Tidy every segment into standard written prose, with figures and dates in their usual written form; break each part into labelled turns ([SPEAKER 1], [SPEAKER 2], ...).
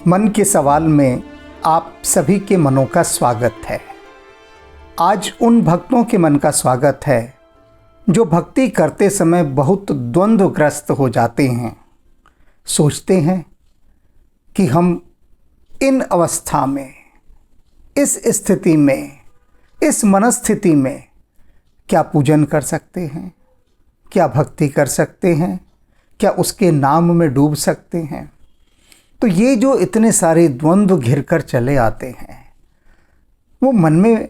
[SPEAKER 1] मन के सवाल में आप सभी के मनों का स्वागत है। आज उन भक्तों के मन का स्वागत है जो भक्ति करते समय बहुत द्वंद्वग्रस्त हो जाते हैं। सोचते हैं कि हम इन अवस्था में, इस स्थिति में, इस मनस्थिति में क्या पूजन कर सकते हैं, क्या भक्ति कर सकते हैं, क्या उसके नाम में डूब सकते हैं। तो ये जो इतने सारे द्वंद्व घिर कर चले आते हैं, वो मन में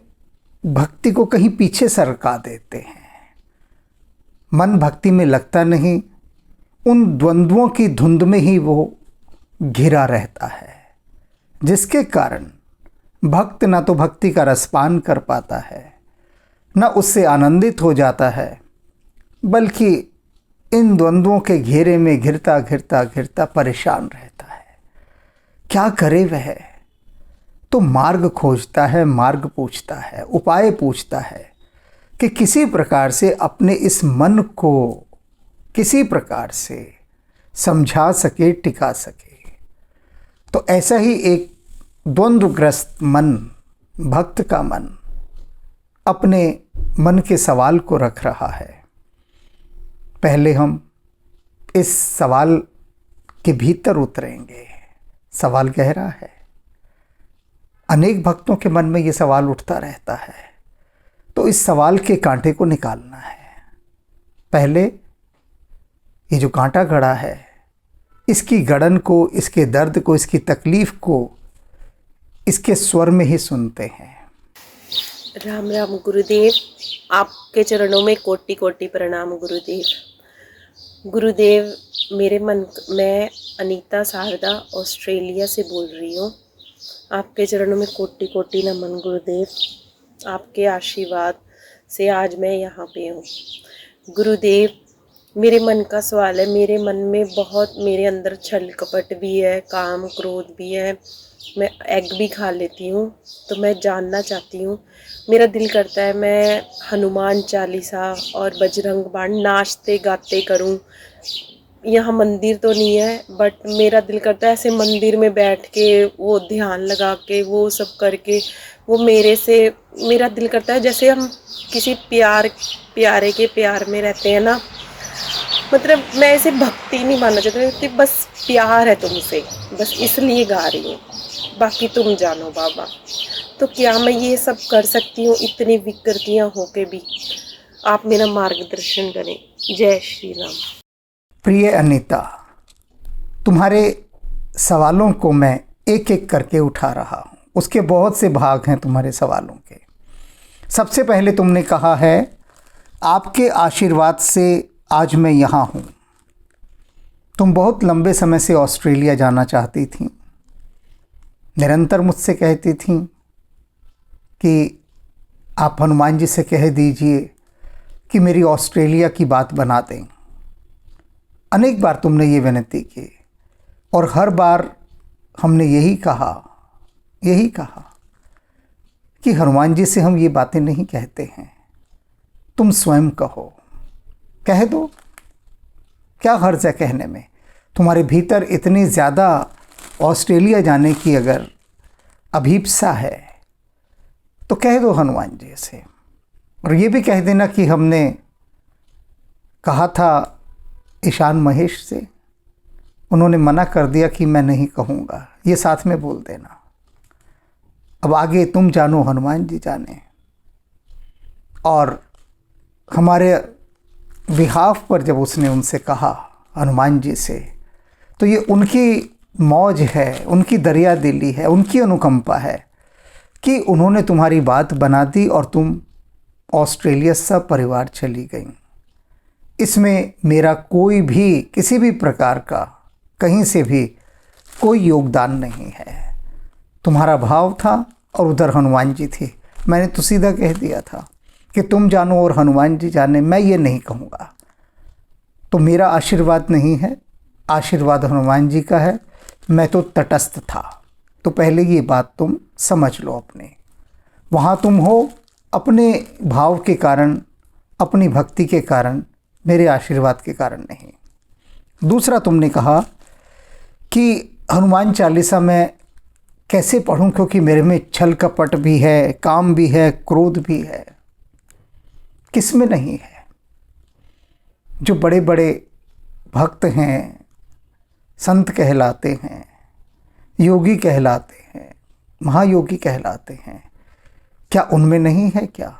[SPEAKER 1] भक्ति को कहीं पीछे सरका देते हैं। मन भक्ति में लगता नहीं, उन द्वंद्वों की धुंध में ही वो घिरा रहता है, जिसके कारण भक्त ना तो भक्ति का रसपान कर पाता है, ना उससे आनंदित हो जाता है, बल्कि इन द्वंद्वों के घेरे में घिरता घिरता घिरता परेशान रहता है। क्या करे वह? तो मार्ग खोजता है, मार्ग पूछता है, उपाय पूछता है कि किसी प्रकार से अपने इस मन को किसी प्रकार से समझा सके, टिका सके। तो ऐसा ही एक द्वंद्वग्रस्त मन, भक्त का मन, अपने मन के सवाल को रख रहा है। पहले हम इस सवाल के भीतर उतरेंगे। सवाल गहरा है। अनेक भक्तों के मन में ये सवाल उठता रहता है, तो इस सवाल के कांटे को निकालना है। पहले ये जो कांटा गड़ा है, इसकी गड़न को, इसके दर्द को, इसकी तकलीफ को इसके स्वर में ही सुनते हैं।
[SPEAKER 2] राम राम गुरुदेव, आपके चरणों में कोटि कोटि प्रणाम गुरुदेव। गुरुदेव, मैं अनीता शारदा ऑस्ट्रेलिया से बोल रही हूँ। आपके चरणों में कोटि कोटि नमन गुरुदेव। आपके आशीर्वाद से आज मैं यहाँ पे हूँ। गुरुदेव, मेरे मन का सवाल है। मेरे मन में बहुत, मेरे अंदर छल कपट भी है, काम क्रोध भी है। मैं एग भी खा लेती हूँ। तो मैं जानना चाहती हूँ, मेरा दिल करता है मैं हनुमान चालीसा और बजरंग बाण नाचते गाते करूँ। यहाँ मंदिर तो नहीं है, बट मेरा दिल करता है ऐसे मंदिर में बैठ के वो ध्यान लगा के वो सब करके, वो मेरा दिल करता है जैसे हम किसी प्यारे के प्यार में रहते हैं ना। मतलब मैं ऐसे भक्ति नहीं मानना चाहती, बस प्यार है तुमसे, बस इसलिए गा रही हूँ। बाकी तुम जानो बाबा। तो क्या मैं ये सब कर सकती हूँ इतनी विकृतियाँ होके भी? आप मेरा मार्गदर्शन करें। जय श्री राम।
[SPEAKER 1] प्रिय अनीता, तुम्हारे सवालों को मैं एक एक करके उठा रहा हूँ। उसके बहुत से भाग हैं तुम्हारे सवालों के। सबसे पहले तुमने कहा है, आपके आशीर्वाद से आज मैं यहाँ हूँ। तुम बहुत लंबे समय से ऑस्ट्रेलिया जाना चाहती थी। निरंतर मुझसे कहती थी कि आप हनुमान जी से कह दीजिए कि मेरी ऑस्ट्रेलिया की बात बना दें। अनेक बार तुमने ये विनती की और हर बार हमने यही कहा कि हनुमान जी से हम ये बातें नहीं कहते हैं, तुम स्वयं कहो, कह दो। क्या हर्ज है कहने में? तुम्हारे भीतर इतनी ज़्यादा ऑस्ट्रेलिया जाने की अगर अभीप्सा है तो कह दो हनुमान जी से। और ये भी कह देना कि हमने कहा था ईशान महेश से, उन्होंने मना कर दिया कि मैं नहीं कहूँगा। ये साथ में बोल देना। अब आगे तुम जानो, हनुमान जी जाने। और हमारे बिहाफ पर जब उसने उनसे कहा हनुमान जी से, तो ये उनकी मौज है, उनकी दरिया दिली है, उनकी अनुकंपा है कि उन्होंने तुम्हारी बात बना दी और तुम ऑस्ट्रेलिया सब परिवार चली गई। इसमें मेरा कोई भी, किसी भी प्रकार का, कहीं से भी कोई योगदान नहीं है। तुम्हारा भाव था और उधर हनुमान जी थी। मैंने तो सीधा कह दिया था कि तुम जानो और हनुमान जी जाने, मैं ये नहीं कहूँगा। तो मेरा आशीर्वाद नहीं है, आशीर्वाद हनुमान जी का है। मैं तो तटस्थ था। तो पहले ये बात तुम समझ लो अपने। वहाँ तुम हो अपने भाव के कारण, अपनी भक्ति के कारण, मेरे आशीर्वाद के कारण नहीं। दूसरा तुमने कहा कि हनुमान चालीसा मैं कैसे पढ़ूं, क्योंकि मेरे में छल कपट भी है, काम भी है, क्रोध भी है। किस में नहीं है? जो बड़े बड़े भक्त हैं, संत कहलाते हैं, योगी कहलाते हैं, महायोगी कहलाते हैं, क्या उनमें नहीं है क्या?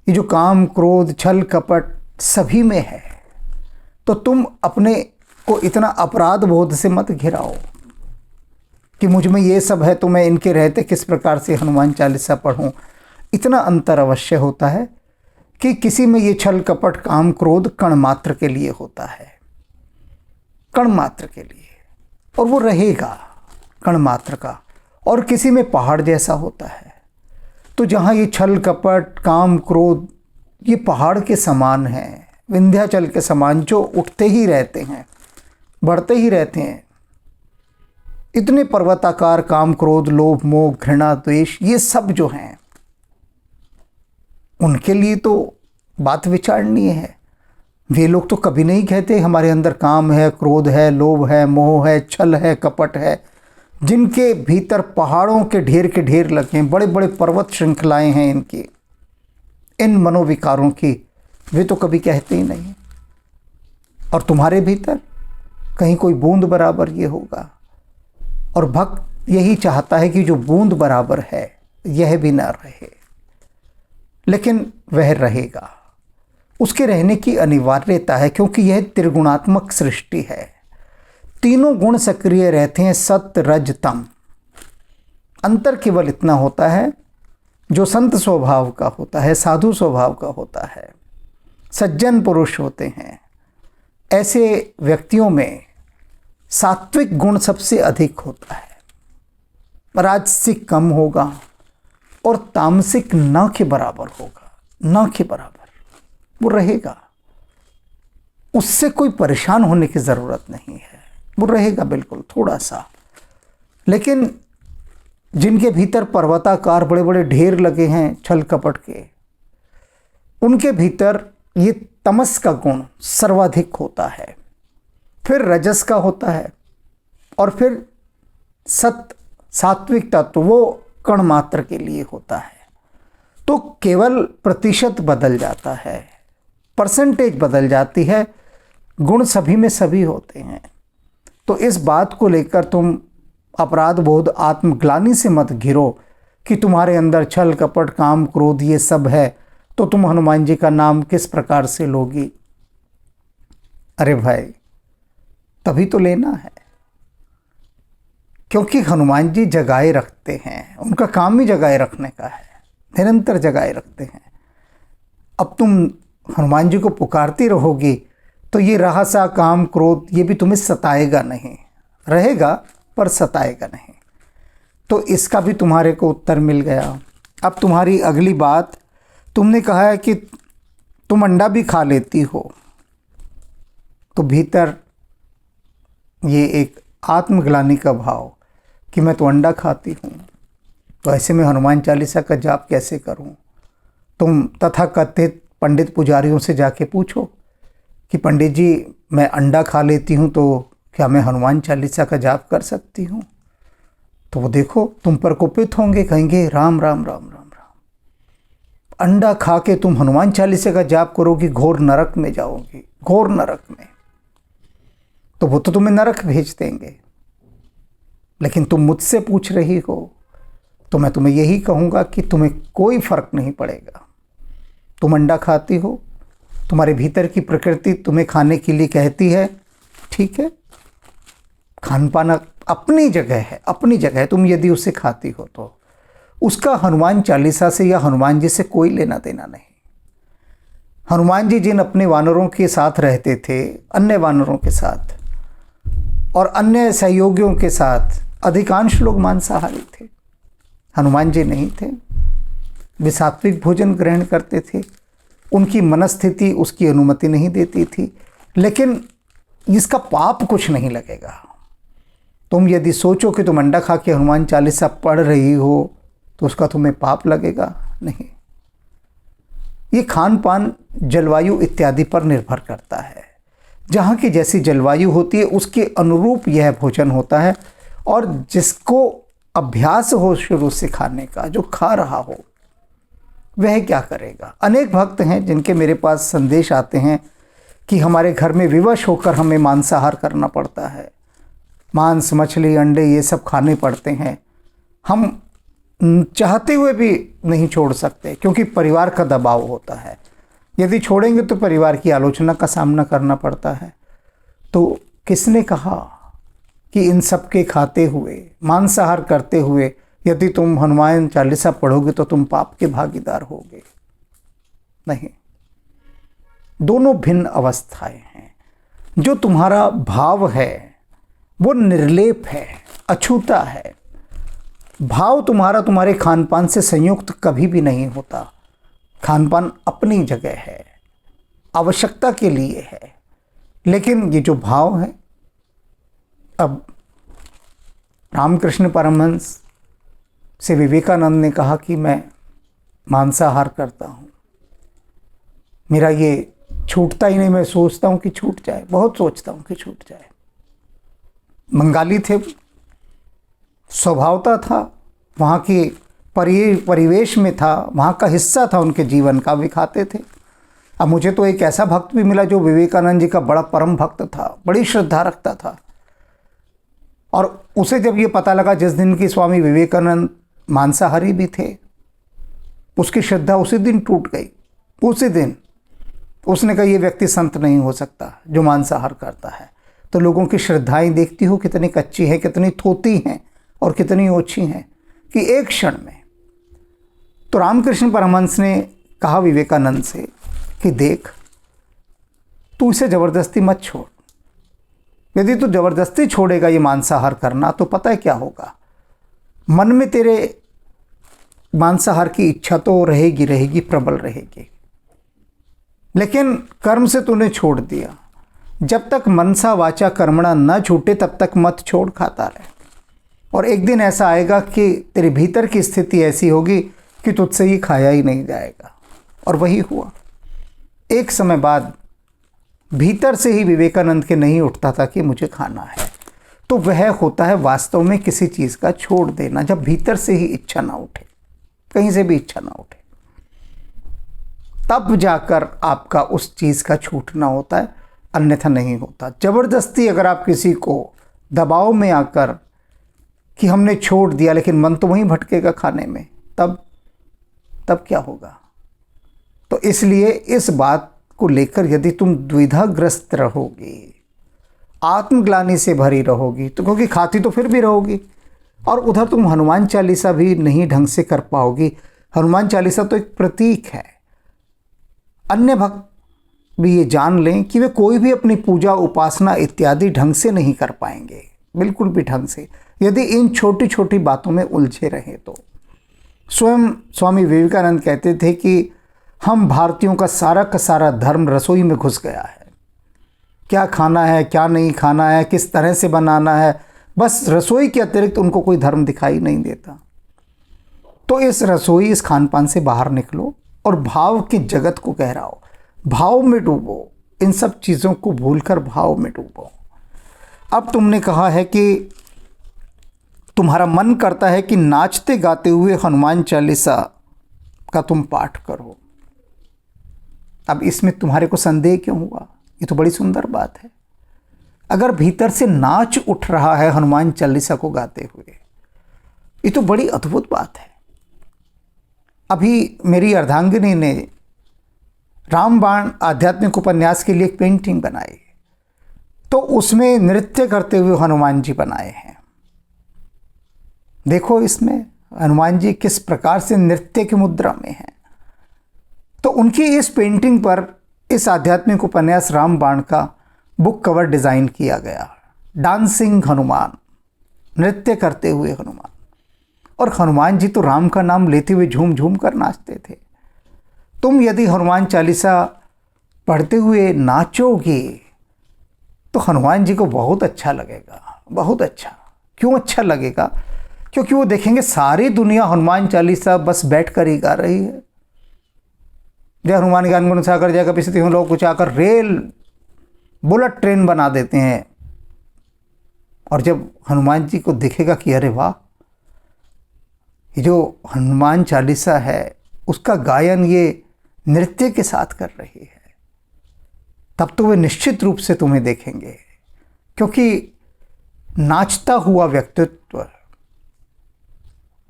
[SPEAKER 1] ये जो काम क्रोध छल कपट सभी में है। तो तुम अपने को इतना अपराध बोध से मत घिराओ कि मुझ में ये सब है तो मैं इनके रहते किस प्रकार से हनुमान चालीसा पढ़ूं। इतना अंतर अवश्य होता है कि किसी में ये छल कपट काम क्रोध कण मात्र के लिए होता है, कण मात्र के लिए, और वो रहेगा कण मात्र का। और किसी में पहाड़ जैसा होता है। तो जहाँ ये छल कपट काम क्रोध ये पहाड़ के समान है, विंध्याचल के समान, जो उठते ही रहते हैं, बढ़ते ही रहते हैं, इतने पर्वताकार काम क्रोध लोभ मोह घृणा द्वेष ये सब जो हैं, उनके लिए तो बात विचारणीय है। वे लोग तो कभी नहीं कहते हमारे अंदर काम है, क्रोध है, लोभ है, मोह है, छल है, कपट है। जिनके भीतर पहाड़ों के ढेर लगे हैं, बड़े बड़े पर्वत श्रृंखलाएं हैं इनकी, इन मनोविकारों की, वे तो कभी कहते ही नहीं। और तुम्हारे भीतर कहीं कोई बूंद बराबर ये होगा। और भक्त यही चाहता है कि जो बूंद बराबर है यह भी ना रहे, लेकिन वह रहेगा। उसके रहने की अनिवार्यता है, क्योंकि यह त्रिगुणात्मक सृष्टि है। तीनों गुण सक्रिय रहते हैं, सत्य रज तम। अंतर केवल इतना होता है, जो संत स्वभाव का होता है, साधु स्वभाव का होता है, सज्जन पुरुष होते हैं, ऐसे व्यक्तियों में सात्विक गुण सबसे अधिक होता है, राजसिक कम होगा और तामसिक न के बराबर होगा, न के बराबर वो रहेगा। उससे कोई परेशान होने की ज़रूरत नहीं है, वो रहेगा बिल्कुल थोड़ा सा। लेकिन जिनके भीतर पर्वताकार बड़े बड़े ढेर लगे हैं छल कपट के, उनके भीतर ये तमस का गुण सर्वाधिक होता है, फिर रजस का होता है, और फिर सात्विक तत्व वो कण मात्र के लिए होता है। तो केवल प्रतिशत बदल जाता है, परसेंटेज बदल जाती है, गुण सभी में सभी होते हैं। तो इस बात को लेकर तुम अपराध बोध आत्मग्लानि से मत घिरो कि तुम्हारे अंदर छल कपट काम क्रोध ये सब है, तो तुम हनुमान जी का नाम किस प्रकार से लोगी। अरे भाई, तभी तो लेना है, क्योंकि हनुमान जी जगाए रखते हैं, उनका काम ही जगाए रखने का है, निरंतर जगाए रखते हैं। अब तुम हनुमान जी को पुकारती रहोगी तो ये रहसा काम क्रोध ये भी तुम्हें सताएगा नहीं, रहेगा पर सताएगा नहीं। तो इसका भी तुम्हारे को उत्तर मिल गया। अब तुम्हारी अगली बात, तुमने कहा है कि तुम अंडा भी खा लेती हो, तो भीतर ये एक आत्मग्लानि का भाव कि मैं तो अंडा खाती हूँ, तो ऐसे में हनुमान चालीसा का जाप कैसे करूँ। तुम तथाकथित पंडित पुजारियों से जाके पूछो कि पंडित जी मैं अंडा खा लेती हूँ, तो क्या मैं हनुमान चालीसा का जाप कर सकती हूँ? तो वो देखो तुम पर कुपित होंगे, कहेंगे राम राम राम राम राम। अंडा खा के तुम हनुमान चालीसा का जाप करोगी, घोर नरक में जाओगी, घोर नरक में। तो वो तो तुम्हें नरक भेज देंगे। लेकिन तुम मुझसे पूछ रही हो तो मैं तुम्हें यही कहूँगा कि तुम्हें कोई फर्क नहीं पड़ेगा। तुम अंडा खाती हो, तुम्हारे भीतर की प्रकृति तुम्हें खाने के लिए कहती है, ठीक है, खान पान अपनी जगह है, अपनी जगह है। तुम यदि उसे खाती हो तो उसका हनुमान चालीसा से या हनुमान जी से कोई लेना देना नहीं। हनुमान जी जिन अपने वानरों के साथ रहते थे, अन्य वानरों के साथ और अन्य सहयोगियों के साथ, अधिकांश लोग मांसाहारी थे, हनुमान जी नहीं थे। वे सात्विक भोजन ग्रहण करते थे, उनकी मनस्थिति उसकी अनुमति नहीं देती थी। लेकिन इसका पाप कुछ नहीं लगेगा। तुम यदि सोचो कि तुम अंडा खा के हनुमान चालीसा पढ़ रही हो तो उसका तुम्हें पाप लगेगा, नहीं। ये खान पान जलवायु इत्यादि पर निर्भर करता है। जहाँ की जैसी जलवायु होती है उसके अनुरूप यह भोजन होता है और जिसको अभ्यास हो शुरू से खाने का, जो खा रहा हो, वह क्या करेगा। अनेक भक्त हैं जिनके मेरे पास संदेश आते हैं कि हमारे घर में विवश होकर हमें मांसाहार करना पड़ता है, मांस, मछली, अंडे ये सब खाने पड़ते हैं। हम चाहते हुए भी नहीं छोड़ सकते क्योंकि परिवार का दबाव होता है। यदि छोड़ेंगे तो परिवार की आलोचना का सामना करना पड़ता है। तो किसने कहा कि इन सब के खाते हुए, मांसाहार करते हुए यदि तुम हनुमान चालीसा पढ़ोगे तो तुम पाप के भागीदार होगे? नहीं, दोनों भिन्न अवस्थाएं हैं। जो तुम्हारा भाव है वो निर्लेप है, अछूता है। भाव तुम्हारा तुम्हारे खान पान से संयुक्त कभी भी नहीं होता। खान पान अपनी जगह है, आवश्यकता के लिए है, लेकिन ये जो भाव है, अब रामकृष्ण परमहंस से विवेकानंद ने कहा कि मैं मांसाहार करता हूँ, मेरा ये छूटता ही नहीं, मैं सोचता हूँ कि छूट जाए, बहुत सोचता हूँ कि छूट जाए। बंगाली थे, स्वभावता था, वहाँ की परिवेश में था, वहाँ का हिस्सा था उनके जीवन का, वे खाते थे। अब मुझे तो एक ऐसा भक्त भी मिला जो विवेकानंद जी का बड़ा परम भक्त था, बड़ी श्रद्धा रखता था। और उसे जब ये पता लगा जिस दिन की स्वामी विवेकानंद मांसाहारी भी थे, उसकी श्रद्धा उसी दिन टूट गई। उसी दिन उसने कहा ये व्यक्ति संत नहीं हो सकता जो मांसाहार करता है। तो लोगों की श्रद्धाएं देखती हो कितनी कच्ची हैं, कितनी थोती हैं और कितनी ओछी हैं कि एक क्षण में। तो रामकृष्ण परमहंस ने कहा विवेकानंद से कि देख, तू इसे ज़बरदस्ती मत छोड़। यदि तू ज़बरदस्ती छोड़ेगा ये मांसाहार करना तो पता है क्या होगा, मन में तेरे मांसाहार की इच्छा तो रहेगी रहेगी, प्रबल रहेगी, लेकिन कर्म से तूने छोड़ दिया। जब तक मनसा वाचा कर्मणा न छूटे तब तक मत छोड़, खाता रहे। और एक दिन ऐसा आएगा कि तेरे भीतर की स्थिति ऐसी होगी कि तुझसे ही खाया ही नहीं जाएगा। और वही हुआ। एक समय बाद भीतर से ही विवेकानंद के नहीं उठता था कि मुझे खाना है। तो वह होता है वास्तव में किसी चीज़ का छोड़ देना, जब भीतर से ही इच्छा ना उठे, कहीं से भी इच्छा ना उठे, तब जाकर आपका उस चीज़ का छूटना होता है, अन्यथा नहीं होता। ज़बरदस्ती अगर आप किसी को दबाव में आकर कि हमने छोड़ दिया लेकिन मन तो वहीं भटकेगा खाने में, तब क्या होगा। तो इसलिए इस बात को लेकर यदि तुम द्विधाग्रस्त रहोगी, आत्मग्लानि से भरी रहोगी, तो क्योंकि खाती तो फिर भी रहोगी, और उधर तुम हनुमान चालीसा भी नहीं ढंग से कर पाओगी। हनुमान चालीसा तो एक प्रतीक है। अन्य भक्त भी ये जान लें कि वे कोई भी अपनी पूजा, उपासना इत्यादि ढंग से नहीं कर पाएंगे, बिल्कुल भी ढंग से, यदि इन छोटी छोटी बातों में उलझे रहें तो। स्वयं स्वामी विवेकानंद कहते थे कि हम भारतीयों का सारा धर्म रसोई में घुस गया है। क्या खाना है, क्या नहीं खाना है, किस तरह से बनाना है, बस रसोई के अतिरिक्त उनको कोई धर्म दिखाई नहीं देता। तो इस रसोई, इस खान पान से बाहर निकलो और भाव के जगत को गहराओ, भाव में डूबो, इन सब चीज़ों को भूलकर भाव में डूबो। अब तुमने कहा है कि तुम्हारा मन करता है कि नाचते गाते हुए हनुमान चालीसा का तुम पाठ करो। अब इसमें तुम्हारे को संदेह क्यों हुआ? ये तो बड़ी सुंदर बात है। अगर भीतर से नाच उठ रहा है हनुमान चालीसा को गाते हुए, ये तो बड़ी अद्भुत बात है। अभी मेरी अर्धांगिनी ने रामबाण आध्यात्मिक उपन्यास के लिए एक पेंटिंग बनाई, तो उसमें नृत्य करते हुए हनुमान जी बनाए हैं। देखो इसमें हनुमान जी किस प्रकार से नृत्य की मुद्रा में हैं। तो उनकी इस पेंटिंग पर इस आध्यात्मिक उपन्यास रामबाण का बुक कवर डिज़ाइन किया गया, डांसिंग हनुमान, नृत्य करते हुए हनुमान। और हनुमान जी तो राम का नाम लेते हुए झूम झूम कर नाचते थे। तुम यदि हनुमान चालीसा पढ़ते हुए नाचोगे तो हनुमान जी को बहुत अच्छा लगेगा, बहुत अच्छा। क्यों अच्छा लगेगा? क्योंकि वो देखेंगे सारी दुनिया हनुमान चालीसा बस बैठ कर ही गा रही है। जय हनुमान ज्ञान गुण सागर जय कपीसति हूँ लोग कुछ आकर रेल बुलेट ट्रेन बना देते हैं और जब हनुमान जी को दिखेगा कि अरे वाह, ये जो हनुमान चालीसा है उसका गायन ये नृत्य के साथ कर रही है, तब तो वे निश्चित रूप से तुम्हें देखेंगे, क्योंकि नाचता हुआ व्यक्तित्व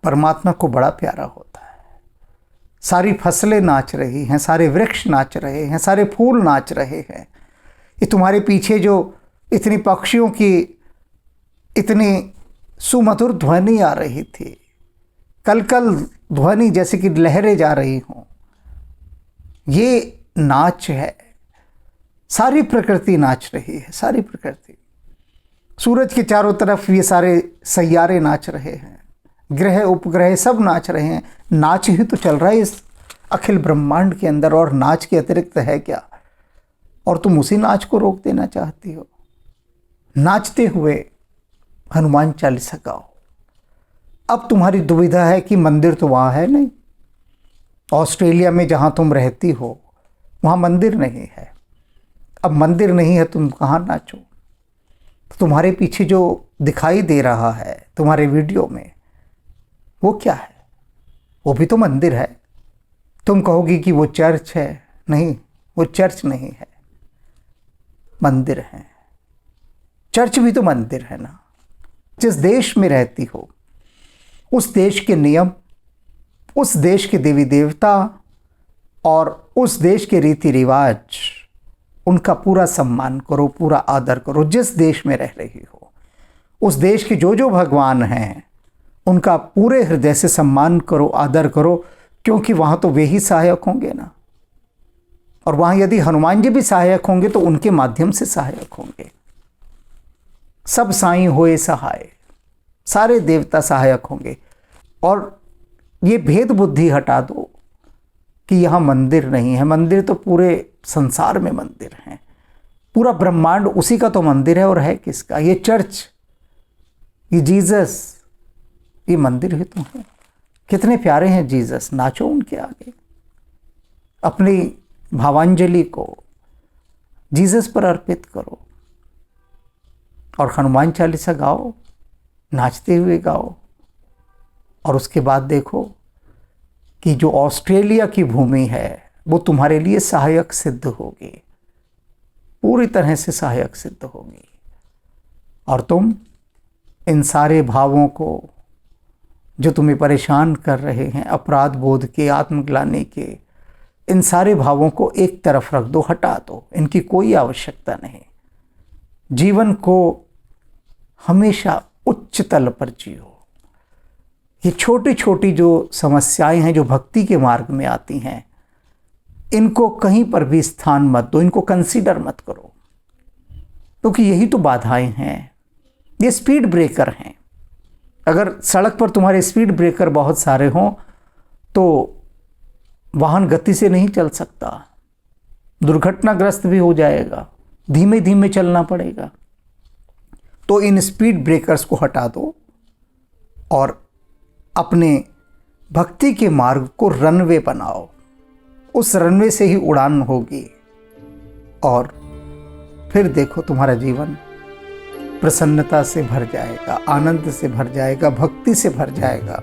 [SPEAKER 1] परमात्मा को बड़ा प्यारा होता है। सारी फसलें नाच रही हैं, सारे वृक्ष नाच रहे हैं, सारे फूल नाच रहे हैं। ये तुम्हारे पीछे जो इतनी पक्षियों की इतनी सुमधुर ध्वनि आ रही थी, कलकल ध्वनि जैसे कि लहरें जा रही हों, ये नाच है। सारी प्रकृति नाच रही है, सारी प्रकृति। सूरज के चारों तरफ ये सारे सैयारे नाच रहे हैं, ग्रह उपग्रह सब नाच रहे हैं। नाच ही तो चल रहा है इस अखिल ब्रह्मांड के अंदर, और नाच के अतिरिक्त है क्या? और तुम उसी नाच को रोक देना चाहती हो। नाचते हुए हनुमान चालीसा गाओ। अब तुम्हारी दुविधा है कि मंदिर तो वहाँ है नहीं, ऑस्ट्रेलिया में जहाँ तुम रहती हो वहाँ मंदिर नहीं है। अब मंदिर नहीं है, तुम कहाँ नाचो? तो तुम्हारे पीछे जो दिखाई दे रहा है तुम्हारे वीडियो में, वो क्या है? वो भी तो मंदिर है। तुम कहोगी कि वो चर्च है, नहीं, वो चर्च नहीं है, मंदिर है। चर्च भी तो मंदिर है ना। जिस देश में रहती हो उस देश के नियम, उस देश के देवी देवता और उस देश के रीति रिवाज, उनका पूरा सम्मान करो, पूरा आदर करो। जिस देश में रह रही हो उस देश के जो जो भगवान हैं उनका पूरे हृदय से सम्मान करो, आदर करो, क्योंकि वहाँ तो वे ही सहायक होंगे ना। और वहाँ यदि हनुमान जी भी सहायक होंगे तो उनके माध्यम से सहायक होंगे। सब साईं होए सहाय, सारे देवता सहायक होंगे। और ये भेद बुद्धि हटा दो कि यहाँ मंदिर नहीं है। मंदिर तो पूरे संसार में मंदिर हैं, पूरा ब्रह्मांड उसी का तो मंदिर है। और है किसका? ये चर्च, ये जीसस, ये मंदिर ही तो है। कितने प्यारे हैं जीसस, नाचो उनके आगे। अपनी भावांजलि को जीसस पर अर्पित करो और हनुमान चालीसा गाओ, नाचते हुए गाओ। और उसके बाद देखो कि जो ऑस्ट्रेलिया की भूमि है वो तुम्हारे लिए सहायक सिद्ध होगी, पूरी तरह से सहायक सिद्ध होगी। और तुम इन सारे भावों को जो तुम्हें परेशान कर रहे हैं, अपराध बोध के, आत्मग्लानि के, इन सारे भावों को एक तरफ रख दो, हटा दो। इनकी कोई आवश्यकता नहीं। जीवन को हमेशा उच्च तल पर जियो। ये छोटी छोटी जो समस्याएं हैं जो भक्ति के मार्ग में आती हैं, इनको कहीं पर भी स्थान मत दो, इनको कंसीडर मत करो, क्योंकि यही तो बाधाएं हैं। ये स्पीड ब्रेकर हैं। अगर सड़क पर तुम्हारे स्पीड ब्रेकर बहुत सारे हों तो वाहन गति से नहीं चल सकता, दुर्घटनाग्रस्त भी हो जाएगा, धीमे धीमे चलना पड़ेगा। तो इन स्पीड ब्रेकर्स को हटा दो और अपने भक्ति के मार्ग को रनवे बनाओ। उस रनवे से ही उड़ान होगी और फिर देखो तुम्हारा जीवन प्रसन्नता से भर जाएगा, आनंद से भर जाएगा, भक्ति से भर जाएगा।